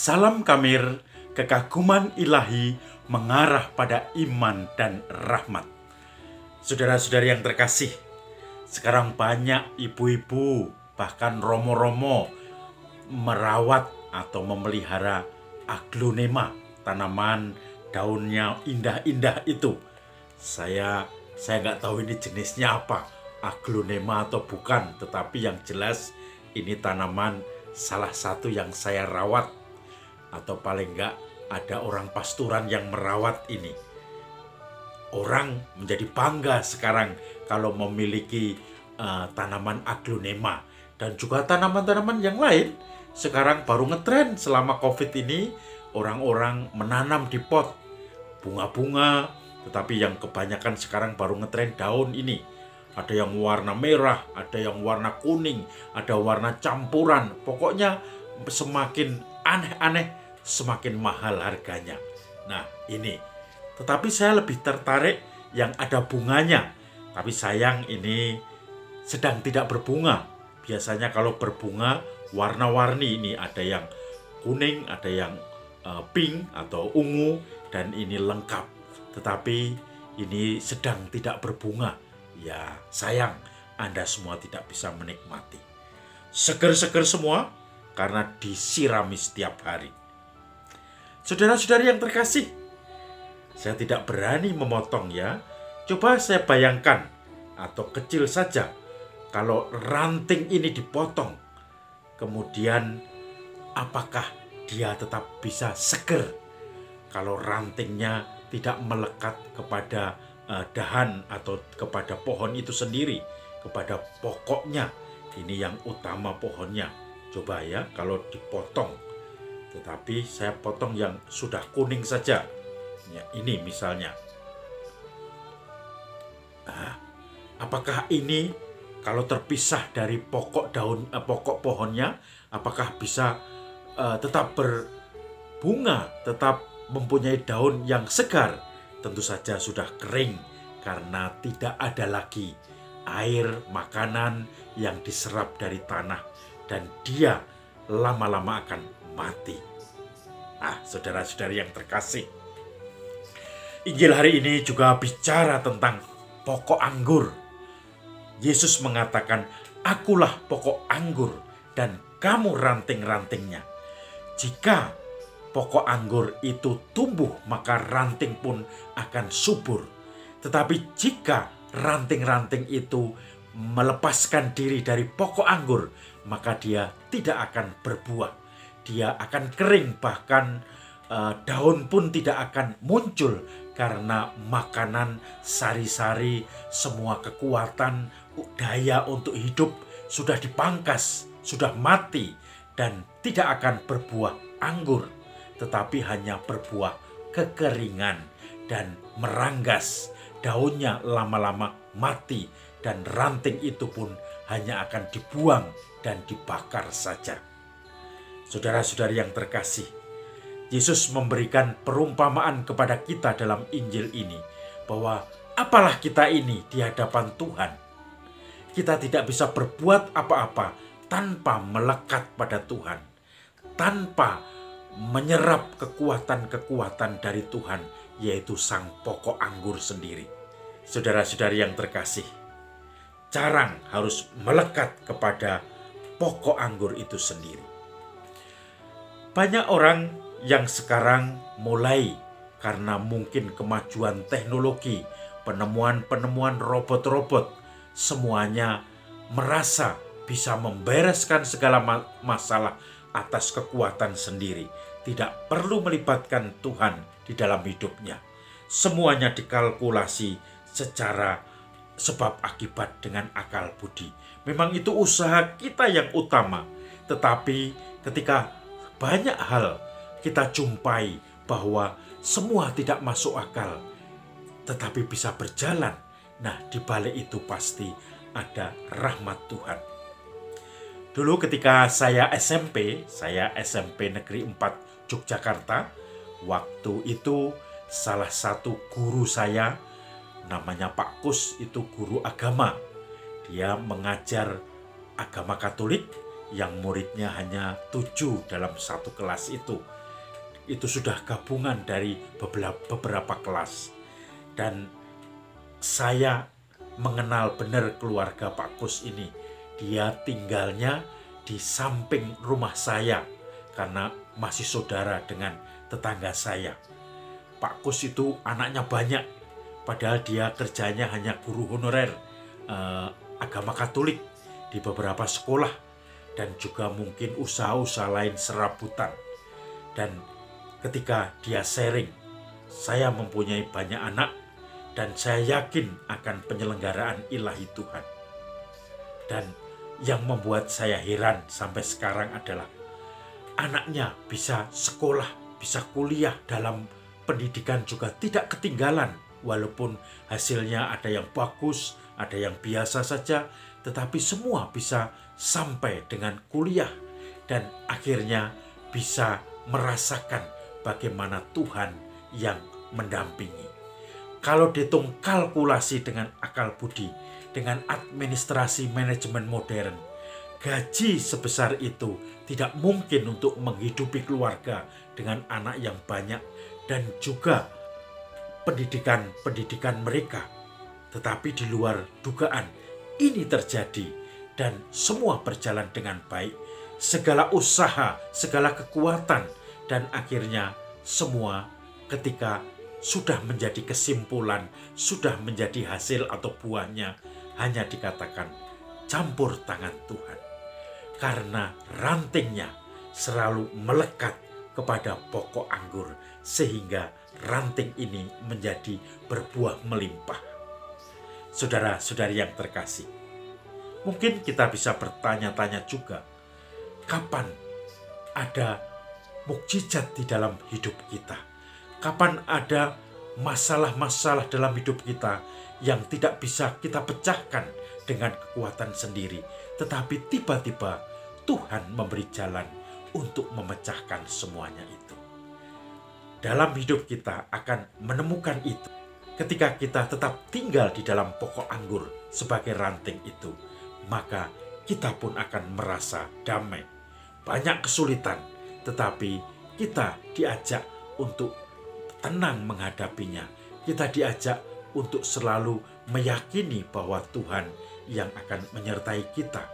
Salam Kamir, kekaguman ilahi mengarah pada iman dan rahmat. Saudara-saudari yang terkasih, sekarang banyak ibu-ibu, bahkan romo-romo merawat atau memelihara aglonema, tanaman daunnya indah-indah itu. Saya nggak tahu ini jenisnya apa, aglonema atau bukan, tetapi yang jelas ini tanaman salah satu yang saya rawat, atau paling enggak ada orang pasturan yang merawat ini. Orang menjadi bangga sekarang kalau memiliki tanaman aglonema dan juga tanaman-tanaman yang lain. Sekarang baru ngetren selama COVID ini, orang-orang menanam di pot bunga-bunga, tetapi yang kebanyakan sekarang baru ngetren daun ini. Ada yang warna merah, ada yang warna kuning, ada warna campuran. Pokoknya semakin aneh-aneh, semakin mahal harganya. Nah ini, tetapi saya lebih tertarik yang ada bunganya. Tapi sayang ini sedang tidak berbunga. Biasanya kalau berbunga warna-warni, ini ada yang kuning, ada yang pink atau ungu, dan ini lengkap. Tetapi ini sedang tidak berbunga. Ya sayang, Anda semua tidak bisa menikmati. Seger-seger semua karena disirami setiap hari. Saudara-saudari yang terkasih, saya tidak berani memotong ya. Coba saya bayangkan, atau kecil saja, kalau ranting ini dipotong, kemudian apakah dia tetap bisa seger kalau rantingnya tidak melekat kepada dahan atau kepada pohon itu sendiri, kepada pokoknya. Ini yang utama pohonnya. Coba ya kalau dipotong. Tetapi saya potong yang sudah kuning saja. Ya, ini misalnya. Nah, apakah ini kalau terpisah dari pokok pokok pohonnya, apakah bisa tetap berbunga, tetap mempunyai daun yang segar? Tentu saja sudah kering karena tidak ada lagi air, makanan yang diserap dari tanah, dan dia lama-lama akan mati. Nah, saudara-saudari yang terkasih, Injil hari ini juga bicara tentang pokok anggur. Yesus mengatakan, "Akulah pokok anggur dan kamu ranting-rantingnya. Jika pokok anggur itu tumbuh, maka ranting pun akan subur. Tetapi jika ranting-ranting itu melepaskan diri dari pokok anggur, maka dia tidak akan berbuah. Dia akan kering, bahkan daun pun tidak akan muncul karena makanan, sari-sari, semua kekuatan, daya untuk hidup sudah dipangkas, sudah mati, dan tidak akan berbuah anggur, tetapi hanya berbuah kekeringan dan meranggas. Daunnya lama-lama mati dan ranting itu pun hanya akan dibuang dan dibakar saja." Saudara-saudari yang terkasih, Yesus memberikan perumpamaan kepada kita dalam Injil ini bahwa apalah kita ini di hadapan Tuhan. Kita tidak bisa berbuat apa-apa tanpa melekat pada Tuhan, tanpa menyerap kekuatan-kekuatan dari Tuhan, yaitu sang pokok anggur sendiri. Saudara-saudari yang terkasih, jarang harus melekat kepada pokok anggur itu sendiri. Banyak orang yang sekarang mulai, karena mungkin kemajuan teknologi, penemuan-penemuan robot-robot, semuanya merasa bisa membereskan segala masalah atas kekuatan sendiri. Tidak perlu melibatkan Tuhan di dalam hidupnya. Semuanya dikalkulasi secara sebab akibat dengan akal budi. Memang itu usaha kita yang utama. Tetapi ketika banyak hal kita jumpai bahwa semua tidak masuk akal, tetapi bisa berjalan. Nah, di balik itu pasti ada rahmat Tuhan. Dulu ketika saya SMP Negeri 4 Yogyakarta, waktu itu salah satu guru saya, namanya Pak Kus, itu guru agama. Dia mengajar agama Katolik yang muridnya hanya 7 dalam satu kelas itu. Itu sudah gabungan dari beberapa kelas. Dan saya mengenal benar keluarga Pak Kus ini. Dia tinggalnya di samping rumah saya karena masih saudara dengan tetangga saya. Pak Kus itu anaknya banyak, padahal dia kerjanya hanya guru honorer agama Katolik di beberapa sekolah dan juga mungkin usaha-usaha lain serabutan. Dan ketika dia sharing, saya mempunyai banyak anak dan saya yakin akan penyelenggaraan ilahi Tuhan. Dan yang membuat saya heran sampai sekarang adalah anaknya bisa sekolah, bisa kuliah dalam pendidikan juga tidak ketinggalan. Walaupun hasilnya ada yang bagus, ada yang biasa saja, tetapi semua bisa sampai dengan kuliah dan akhirnya bisa merasakan bagaimana Tuhan yang mendampingi. Kalau dihitung kalkulasi dengan akal budi, dengan administrasi manajemen modern, gaji sebesar itu tidak mungkin untuk menghidupi keluarga dengan anak yang banyak dan juga pendidikan mereka. Tetapi di luar dugaan ini terjadi dan semua berjalan dengan baik. Segala usaha, segala kekuatan dan akhirnya semua ketika sudah menjadi kesimpulan, sudah menjadi hasil atau buahnya, hanya dikatakan campur tangan Tuhan. Karena rantingnya selalu melekat kepada pokok anggur, sehingga ranting ini menjadi berbuah melimpah. Saudara-saudari yang terkasih, mungkin kita bisa bertanya-tanya juga, kapan ada mukjizat di dalam hidup kita? Kapan ada masalah-masalah dalam hidup kita yang tidak bisa kita pecahkan dengan kekuatan sendiri, tetapi tiba-tiba Tuhan memberi jalan untuk memecahkan semuanya itu. Dalam hidup kita akan menemukan itu ketika kita tetap tinggal di dalam pokok anggur sebagai ranting itu, maka kita pun akan merasa damai. Banyak kesulitan, tetapi kita diajak untuk tenang menghadapinya. Kita diajak untuk selalu meyakini bahwa Tuhan yang akan menyertai kita,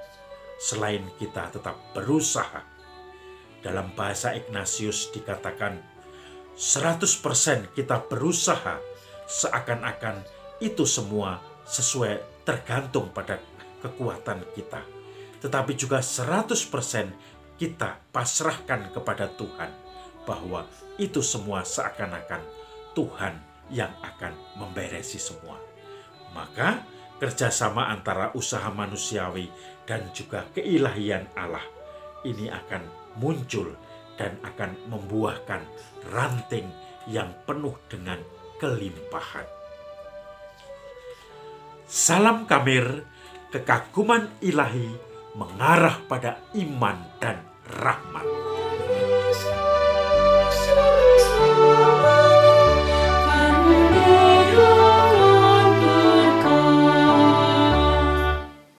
selain kita tetap berusaha. Dalam bahasa Ignatius dikatakan 100% kita berusaha, seakan-akan itu semua sesuai tergantung pada kekuatan kita. Tetapi juga 100% kita pasrahkan kepada Tuhan, bahwa itu semua seakan-akan Tuhan yang akan memberesi semua. Maka kerjasama antara usaha manusiawi dan juga keilahian Allah ini akan muncul dan akan membuahkan ranting yang penuh dengan kelimpahan. Salam Kamir, kekaguman ilahi mengarah pada iman dan rahmat.